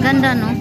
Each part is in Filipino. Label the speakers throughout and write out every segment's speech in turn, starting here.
Speaker 1: Ganda, no?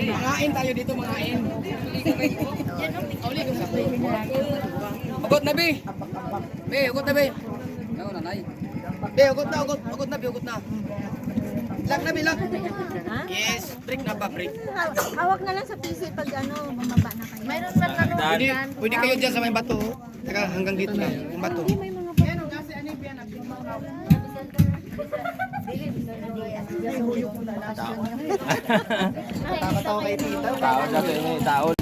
Speaker 2: Mangain tayo dito, mangain. Ugot na, Be. Be, ugot na, Be. Be, ugot na, ugot na, Be, ugot na. Lock na, Be, lock. Yes, break na ba, break.
Speaker 3: Hawak na lang sa PC pag ano, bumaba na kayo. Mayroon ba
Speaker 2: Pwede kayo dyan sa may bato. Saka hanggang dito lang, yung bato.
Speaker 4: Tao kay tita. Tao sa ini, tao.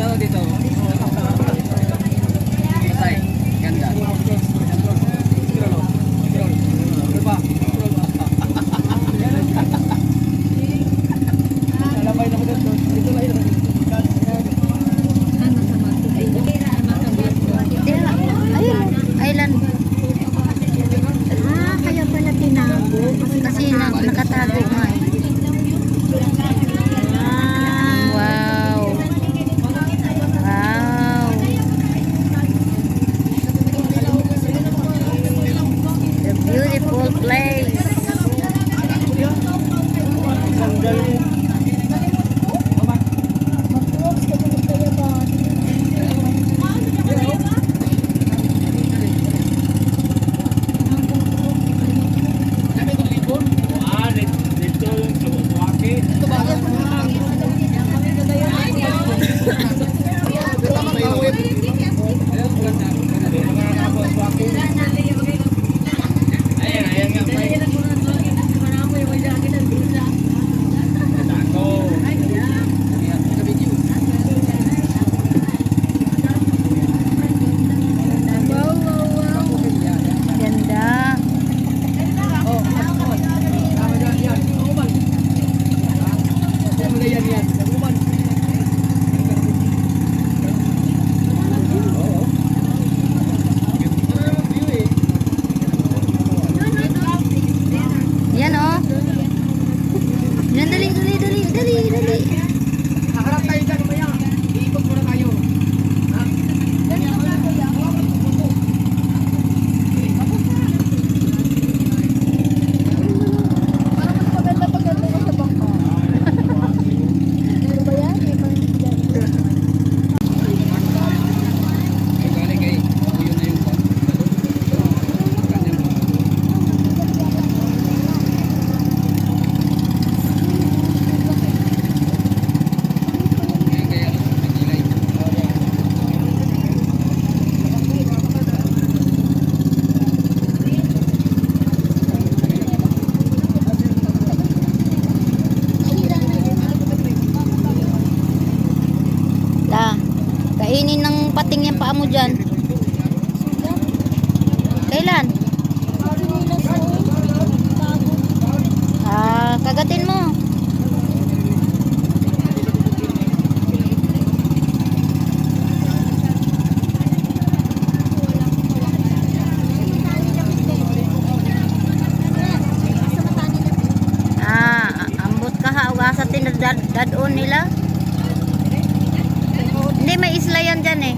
Speaker 2: Ano dito? Isay. Ganda. Scroll. Ano ba? Lalabay na ko dito. Dito lang yun.
Speaker 3: Island. Ah, kaya pala tinago. Kasi nakatago nga eh. Wow. Wow. The beautiful place. Ganda. Yan oh. Yan, dali.
Speaker 2: Harap tayo dyan, umaya. Iikot muna tayo. Ha? Kainin ng pating yung paa mo dyan. Kailan? Kagatin mo. Ambot ka ha. Ugasatin na dadon nila. Hindi, may isla yan dyan eh.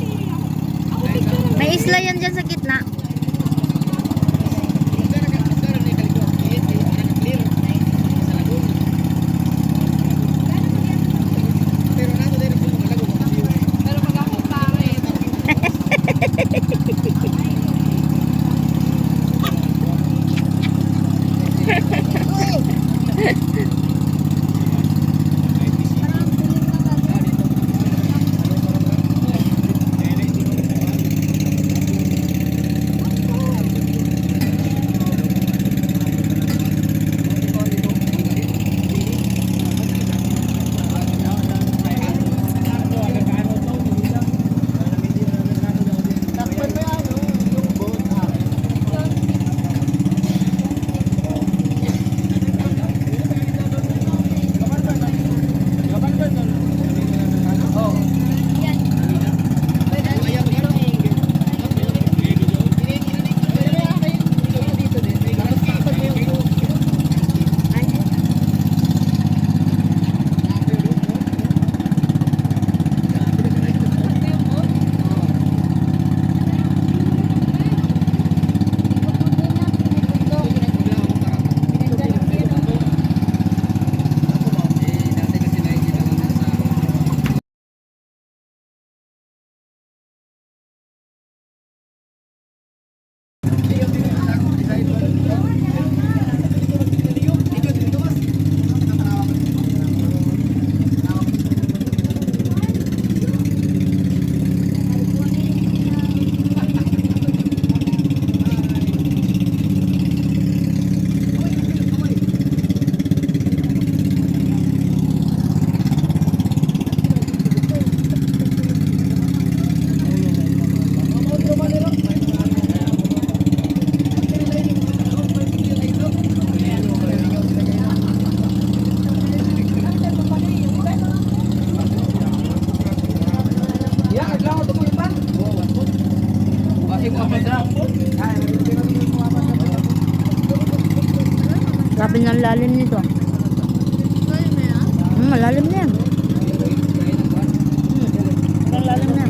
Speaker 2: May isla yan dyan sa gitna.
Speaker 1: Grabe ng lalim nito. Malalim na yan. Malalim na.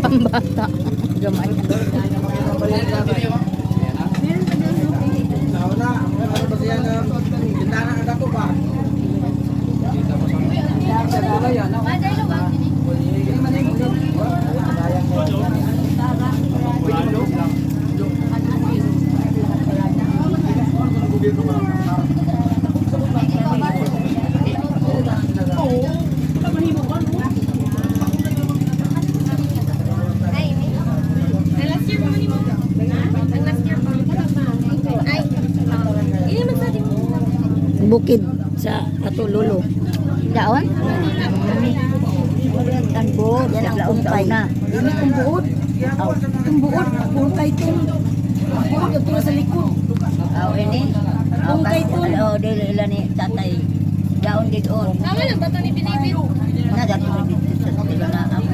Speaker 1: Pambata. Gamay. Bukid sa Patulolo. Daon? Ang buod. Yan ang kumpay na. Ini kung buod. Kung buod. Kung kay itong. Buod yung tulo sa likod. Ini? Kung kay itong. Dili ilan ni tatay. Daon din on.
Speaker 3: Tama lang ba ito ni Binibin?
Speaker 1: Nagato na dito sa tila na.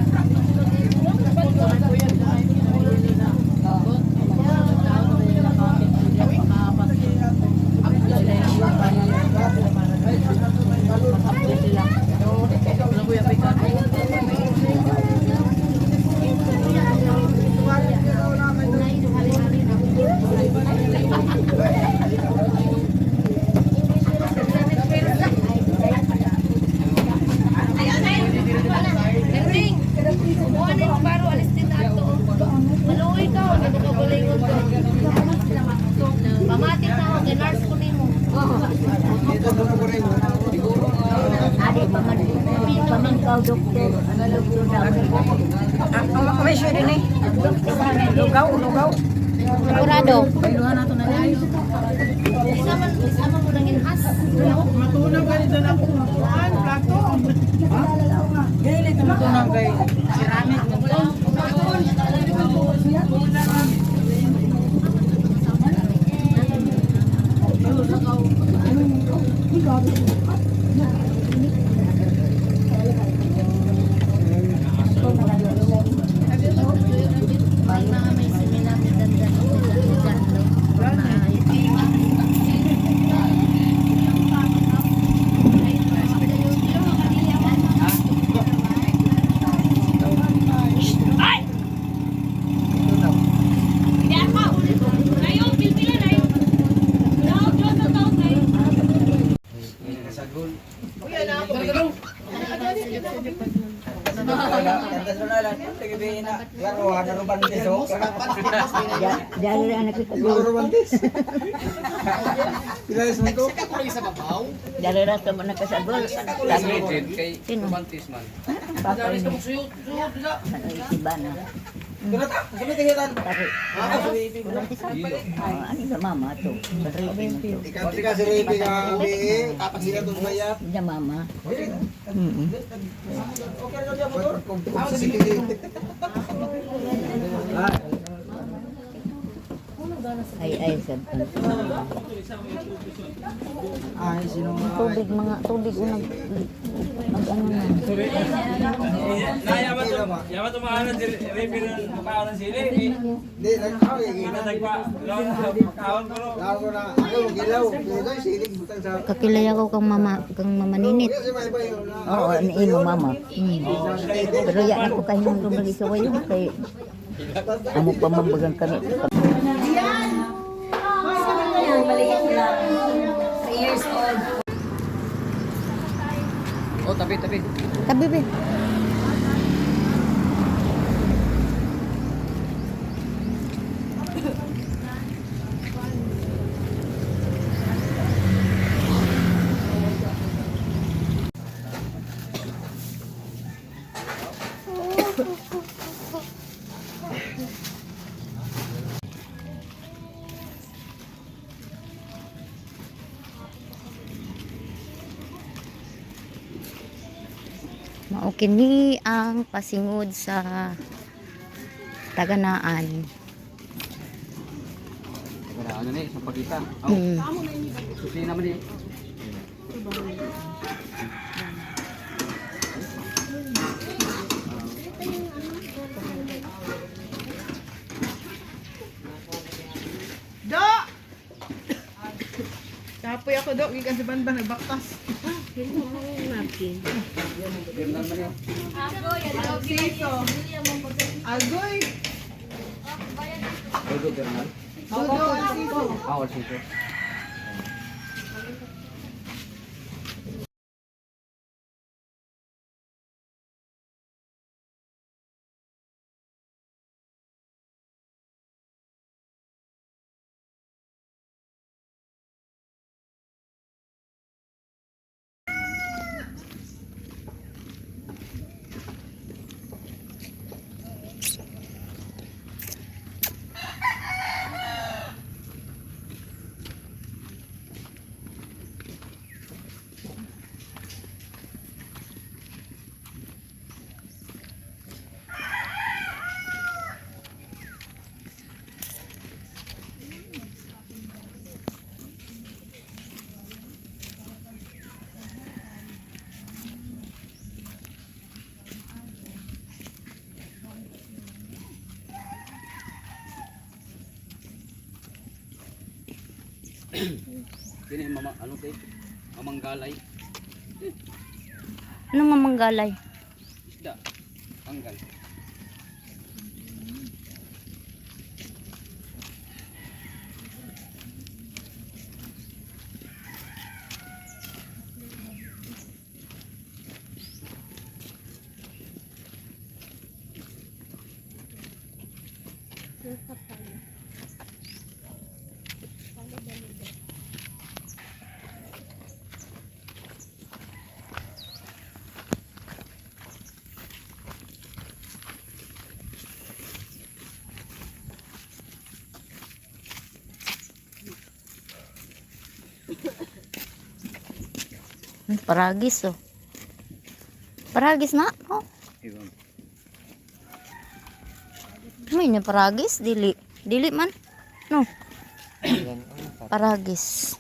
Speaker 1: Pamangkaw doktor, ano doktor daw? Ang makamesyo din eh. Lugaw. Sigurado. Pailuhan nato na niya. Isama mo lang inhas.
Speaker 5: Matunang ganito na kuhan, plato. Ha? Ganito matunang kay ceramic.
Speaker 1: Dahil anak kita dahil rasa mo nakasagol. Sino? Papa ini. Si Bana. Ano sa mama to? Sa mama. Ay, sab.
Speaker 5: Ay, sino nga?
Speaker 1: Tubig, mga tubig unang mag-ano na.
Speaker 4: Yaman tumahanan si River ng makaon ng sili.
Speaker 5: Hindi, nagkakaw.
Speaker 4: Makaon ko.
Speaker 5: Lago na, ako, gilaw. Dito, silig, butang sa...
Speaker 1: Kakilay ako kang mamaninit.
Speaker 5: Kasi may bayo na.
Speaker 1: Oo, imo mama. Pero yan ako kayo nung lumali sa wayo kay amo pa mambagang kami. Yan, maliit lang. 3 years old.
Speaker 2: Oh, tabi.
Speaker 1: Tabi, be. Maukini ang pasingod sa Taganaan.
Speaker 2: Ano ni, sa pagkita.
Speaker 1: Hmm.
Speaker 2: Susi naman ni.
Speaker 5: Do! Kapoy ako, Do. Gikan sa banda, nagbaktas. Agoy!
Speaker 2: Dodo Bernal.
Speaker 5: Dodo, Alciso.
Speaker 2: All sito. Kini mama ano kay mamanggalay.
Speaker 1: Anong mamanggalay?
Speaker 2: Isda. Anggal.
Speaker 1: Paragis oh. Paragis na oh.
Speaker 2: Iwan.
Speaker 1: May na paragis dili. Dili man. No. Paragis.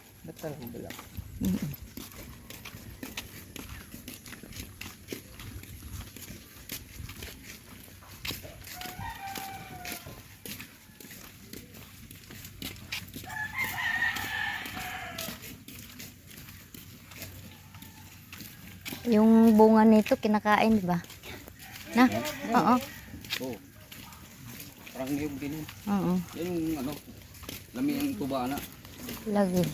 Speaker 1: Yung bunga nito kinakain, di ba? Na? Oo.
Speaker 2: Oh. Parang yung din.
Speaker 1: Oo.
Speaker 2: Yan yung ano, lami ang tuba na.
Speaker 1: Lagi.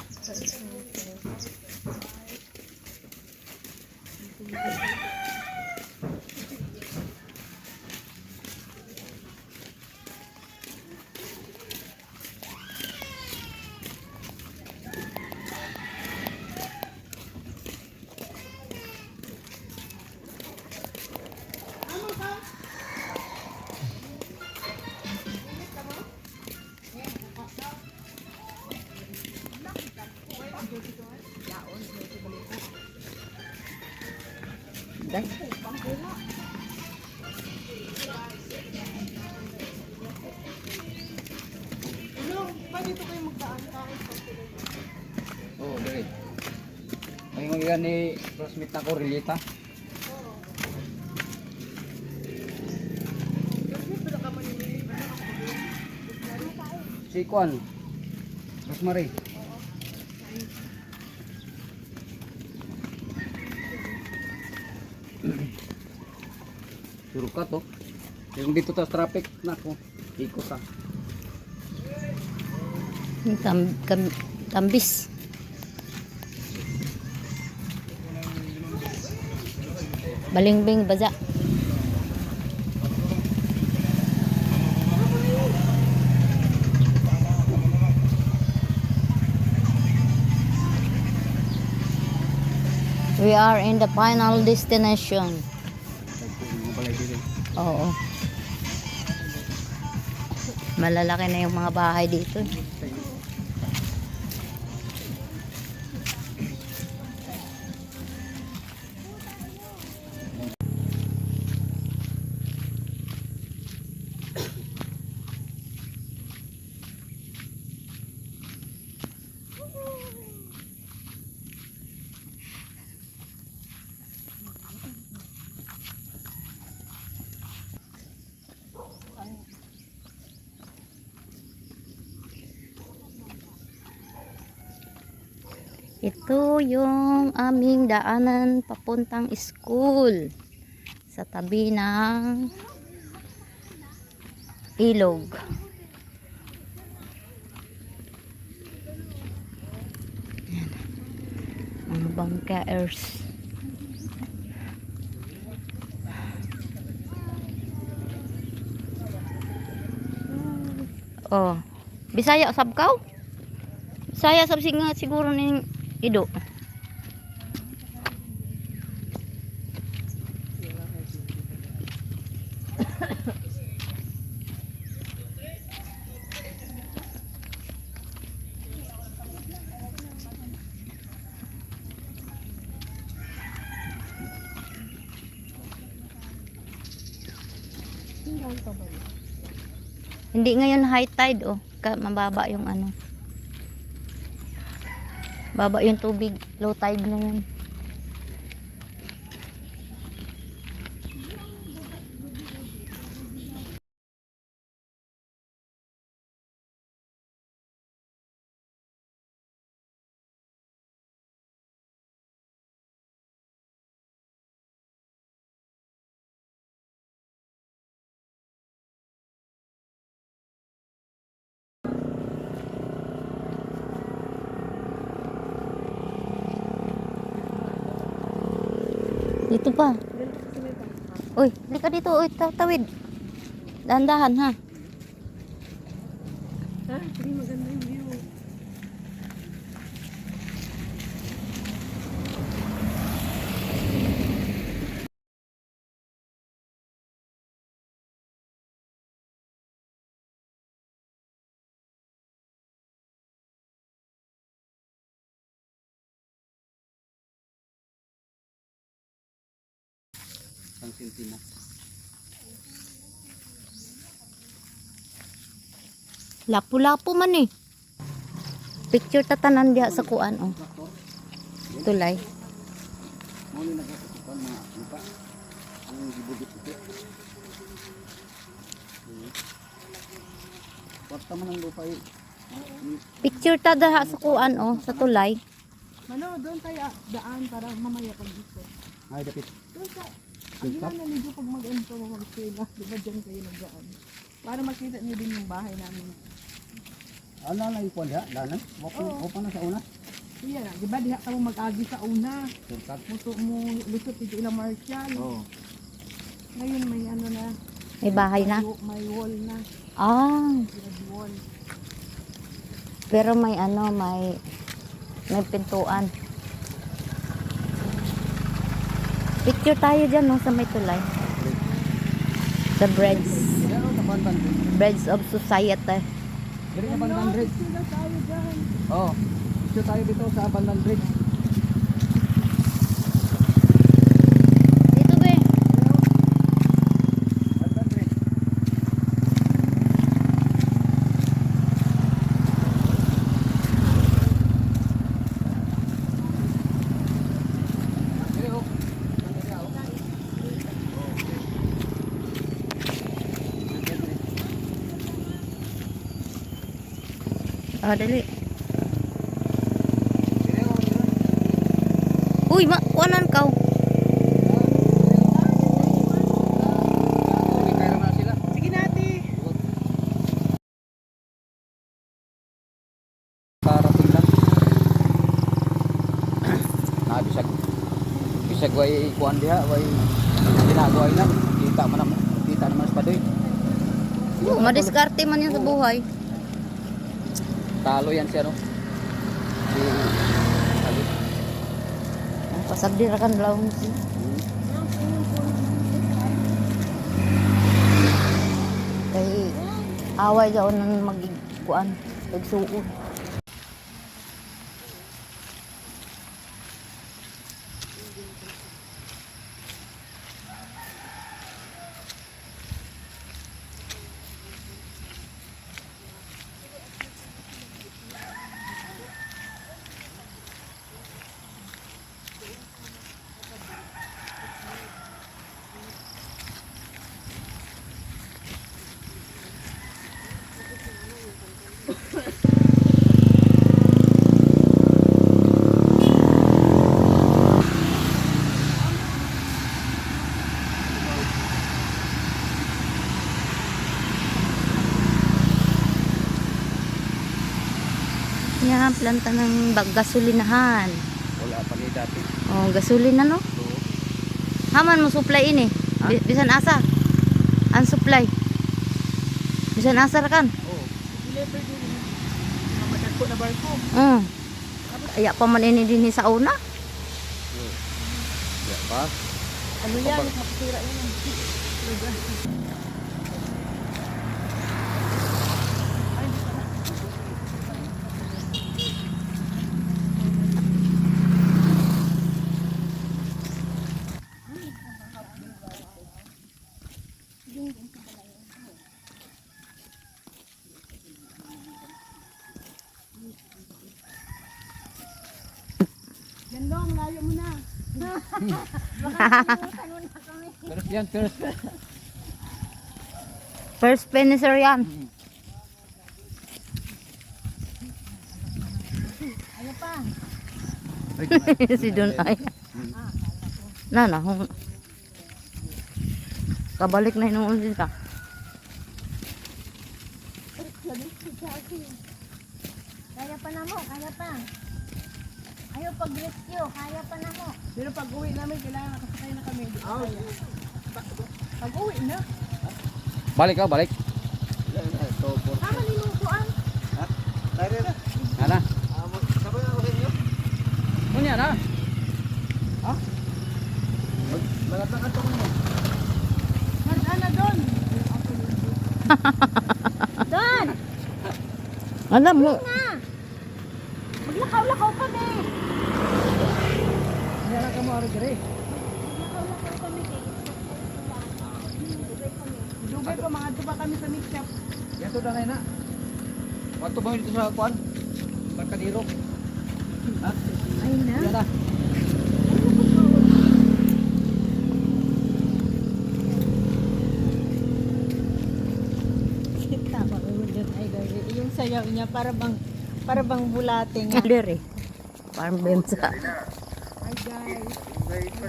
Speaker 2: iyan ni classmate na ko, Relita. Si Kwan. Rosemary. Suruk ka to. Yung dito tas traffic nako. Ikot ta.
Speaker 6: Tambis. Balingbing baza. We are in the final destination. Oo. Malalaki na yung mga bahay dito. Ito yung aming daanan papuntang school sa tabi ng ilog. Yan. Mga bangkaers. Oh, Bisaya sab kaw? Bisaya sab siguro ning Ido. Hindi ngayon high tide oh, mababa yung ano. Baba yung tubig, low tide na yun. Dito pa. Uy, halika dito. Uy, tawid. Dahan-dahan ha.
Speaker 5: Hindi maganda yung view.
Speaker 2: Sang sentina.
Speaker 6: Lapu-lapu man eh. Picture tatanan diha sa kuan oh. Tulay.
Speaker 2: Mo ni nagkakatukan mga lupa. Ang gibudit ito. Kwarta man ang lupa eh.
Speaker 6: Picture ta diha sa kuan oh, sa tulay.
Speaker 5: Mano, doon tayo daan para mamaya pag dito.
Speaker 2: Ay, dapit.
Speaker 5: Doon sa, hindi na naligo pag mag-ento mo mag-sila. Diba dyan kayo nagdaan? Para makita niyo din yung bahay namin.
Speaker 2: Ano na ikuan diha? Danan? Opo na sa una.
Speaker 5: Iya na, diba diha ka mo mag-agi sa una.
Speaker 2: Surkat.
Speaker 5: Muso mo lusot dito ilang Marshall.
Speaker 2: Oo.
Speaker 5: Ngayon may ano na,
Speaker 6: May bahay na.
Speaker 5: may wall na.
Speaker 6: Ah,
Speaker 5: May wall.
Speaker 6: pero may ano, may pintuan. Picture tayo dyan no, sa may tulay. The Breads.
Speaker 2: Pero sa Bantan.
Speaker 6: Breads of Society.
Speaker 2: Diri sa Bantan Bridge.
Speaker 5: Sila tayo dyan.
Speaker 2: Oo. Dito tayo dito sa Bantan Bridge.
Speaker 6: Dito be.
Speaker 2: Bantan Bridge.
Speaker 6: Ah, dali. Uy, kuanan ka.
Speaker 2: Kaya naman sila.
Speaker 5: Sige nati.
Speaker 2: Parating lang. Bisag way kuan diha, way ginagawa lang. Kita naman sa padoy.
Speaker 6: Madiskarte man yan sa buhay.
Speaker 2: Talo yan siya no. Si Ali.
Speaker 6: Pasagdi ra kan laong. Kay away daw nang magkuan, pagsuon. Yan, planta ng gasolinahan.
Speaker 2: Wala pa ni dati.
Speaker 6: Oh, gasolina no? Haman mo supply ini. Bisan asa. Ang supply. Bisan asa ra kan?
Speaker 5: Deliver din. Mamadagko na barko.
Speaker 6: Aya pa man ini dinhi sa una.
Speaker 2: Ya pa.
Speaker 5: Ano yan? Makasira yan. Gandong, layo mo na.
Speaker 2: Terus yan, terus.
Speaker 6: First finisher yan.
Speaker 5: Ano pa?
Speaker 6: Si Dunay. Na. Kabalik na inuun din ka.
Speaker 3: Kaya pa na mo, kaya pa. Ayaw pag-rescue, kaya pa na mo.
Speaker 5: Pero pag uwi namin, kailangan nakasakay na kami. Pag uwi na.
Speaker 2: Balik ka, balik.
Speaker 3: Tama ni mong kuan.
Speaker 2: Ana. Kunya na. Ha? Malatakan to kunya.
Speaker 5: Mag-ana doon.
Speaker 3: Don!
Speaker 6: Alam mo.
Speaker 3: Na! Maglakaw-lakaw kami.
Speaker 5: Hindi lang ka mo ari-gari.
Speaker 3: Maglakaw-lakaw kami kay
Speaker 5: Dugay pa, mga tuba kami sa mix shop.
Speaker 2: Yan to na na. Wato ba dito sa kuan? Barkadiro. Ha?
Speaker 3: Ay na.
Speaker 2: Yan na.
Speaker 3: Tama ko doon ay gawin. Yung sayaw niya para bang bulating.
Speaker 6: Dire. Farm Bemsa.
Speaker 5: Hi guys.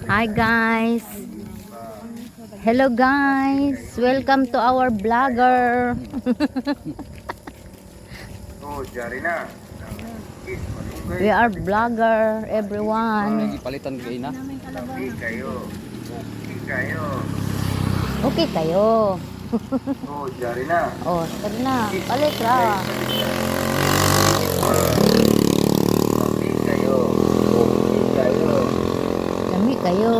Speaker 6: Hi guys. Hello guys. Welcome to our vlogger.
Speaker 7: Oh, jari na.
Speaker 6: We are vlogger everyone.
Speaker 2: Ipalitan ko ina.
Speaker 7: Tapi kayo. Okay kayo.
Speaker 6: Okay kayo.
Speaker 7: Oh, jari na.
Speaker 6: Oh, tara na. Palit ra.
Speaker 7: Okay kayo. Okay kayo.
Speaker 6: Lami kayo.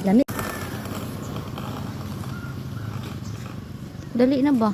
Speaker 6: Lami. Dali na ba?